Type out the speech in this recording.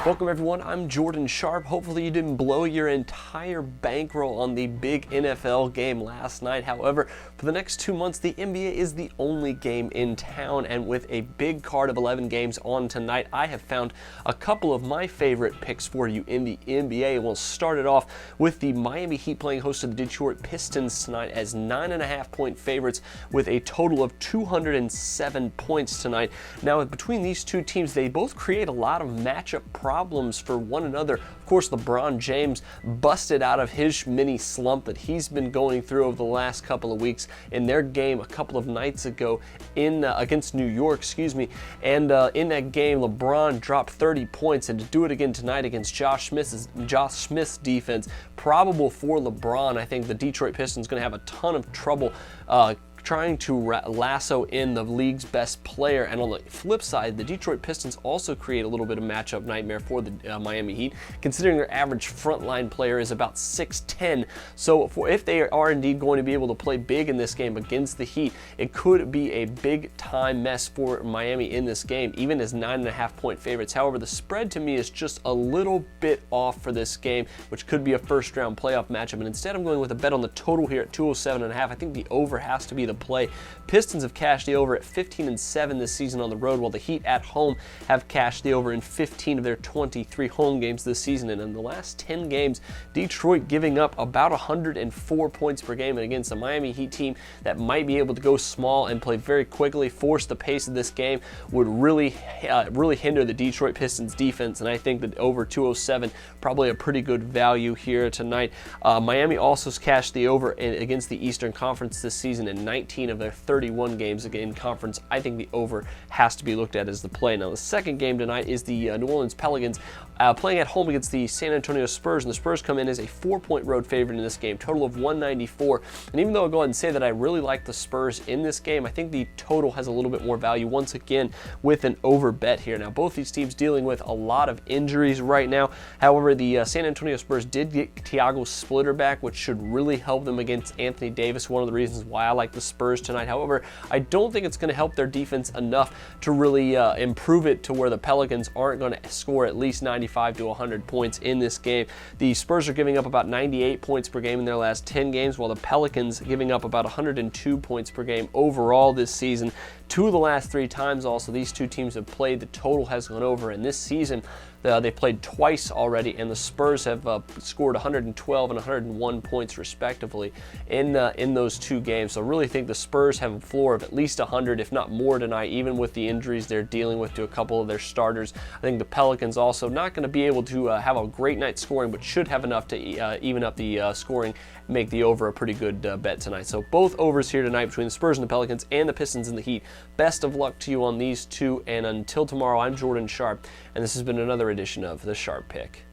Welcome everyone, I'm Jordan Sharp. Hopefully you didn't blow your entire bankroll on the big NFL game last night. However, for the next 2 months, the NBA is the only game in town, and with a big card of 11 games on tonight, I have found a couple of my favorite picks for you in the NBA. And we'll start it off with the Miami Heat playing host to the Detroit Pistons tonight as 9.5-point favorites with a total of 207 points tonight. Now, between these two teams, they both create a lot of matchup problems for one another. Of course, LeBron James busted out of his mini slump that he's been going through over the last couple of weeks in their game a couple of nights ago against New York, and in that game, LeBron dropped 30 points, and to do it again tonight against Josh Smith's defense, probable for LeBron. I think the Detroit Pistons going to have a ton of trouble trying to lasso in the league's best player. And on the flip side, the Detroit Pistons also create a little bit of matchup nightmare for the Miami Heat, considering their average frontline player is about 6'10". So if they are indeed going to be able to play big in this game against the Heat, it could be a big time mess for Miami in this game, even as 9.5-point favorites. However, the spread to me is just a little bit off for this game, which could be a first round playoff matchup. And instead, I'm going with a bet on the total here at 207.5. I think the over has to be the play. Pistons have cashed the over at 15-7 this season on the road, while the Heat at home have cashed the over in 15 of their 23 home games this season. And in the last 10 games, Detroit giving up about 104 points per game, and against a Miami Heat team that might be able to go small and play very quickly, force the pace of this game, would really hinder the Detroit Pistons defense. And I think that over 207, probably a pretty good value here tonight. Miami also cashed the over against the Eastern Conference this season in 19 of their 31 games in conference. I think the over has to be looked at as the play. Now, the second game tonight is the New Orleans Pelicans playing at home against the San Antonio Spurs, and the Spurs come in as a 4-point road favorite in this game, total of 194. And even though I'll go ahead and say that I really like the Spurs in this game, I think the total has a little bit more value once again with an over bet here. Now, both these teams dealing with a lot of injuries right now. However, the San Antonio Spurs did get Thiago Splitter back, which should really help them against Anthony Davis, one of the reasons why I like the Spurs tonight. However, I don't think it's going to help their defense enough to really improve it to where the Pelicans aren't going to score at least 95 to 100 points in this game. The Spurs are giving up about 98 points per game in their last 10 games, while the Pelicans giving up about 102 points per game overall this season. 2 of the last 3 times also these two teams have played, the total has gone over, and this season they played twice already, and the Spurs have scored 112 and 101 points respectively in those 2 games. So I really think the Spurs have a floor of at least 100, if not more tonight, even with the injuries they're dealing with to a couple of their starters. I think the Pelicans also not going to be able to have a great night scoring, but should have enough to even up the scoring, make the over a pretty good bet tonight. So both overs here tonight between the Spurs and the Pelicans and the Pistons and the Heat. Best of luck to you on these two, and until tomorrow, I'm Jordan Sharp, and this has been another edition of The Sharp Pick.